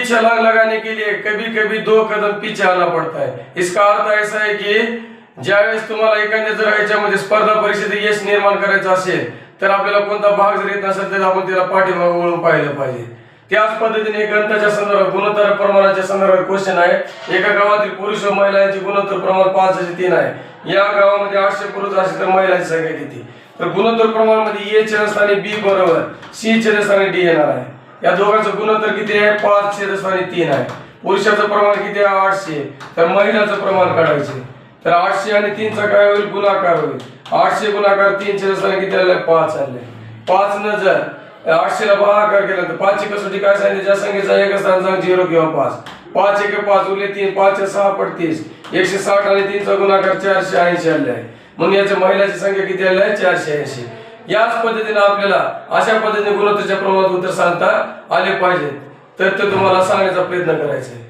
छलांग लगाने के लिए कभी कभी 2 कदम पीछे आना पड़ता है। इसका अर्थ ऐसा है की ज्यावेळेस तुम्हाला एखाद्या जर ह्याच्यामध्ये स्पर्धा परीक्षेत यश निर्माण करायचं असेल तर आपल्याला कोणता भाग जर येत नसेल तर आपण त्याला पाठीमागे वळून पाहिलं पाहिजे। त्याच पद्धतीने ग्रंथाच्या संदर्भात गुणोत्तर प्रमाणाच्या संदर्भात क्वेश्चन आहे। एका गावातील पुरुष व महिलांचे गुणोत्तर प्रमाण 5:3 आहे। या गावामध्ये 800 पुरुष असेल तर महिलांची संख्या किती? तर गुणोत्तर प्रमाणामध्ये ए च्या स्थानी बी बरोबर सी च्या स्थानी डी येणार आहे। या दोघांचं गुणोत्तर किती आहे? 5 च्या स्थानी 3 आहे। पुरुषाचं प्रमाण किती आहे? 800, तर महिलाचं प्रमाण काढायचे। तर 800 आणि 3 चा काय होईल? गुणाकार होईल। 800 गुणाकार 3 च्या स्थानी किती आले? 5 आले। 5 न जर 800 ला भागाकार केला तर 5 ची कसोटी काय सांगितली? ज्या संख्येचा एक स्थानाचा 0 किंवा 5। 5 1 5 उरले 3, 5 6 30, 160 आणि 3 चा गुणाकार 480 आले आहे। म्हणून याच्या महिलाची संख्या किती आली आहे? 480। याच पद्धतीने आपल्याला अशा पद्धतीने गुणोत्तरच्या प्रमाणात उत्तर सांगता आले पाहिजे, तर ते तुम्हाला सांगण्याचा प्रयत्न करायचा आहे।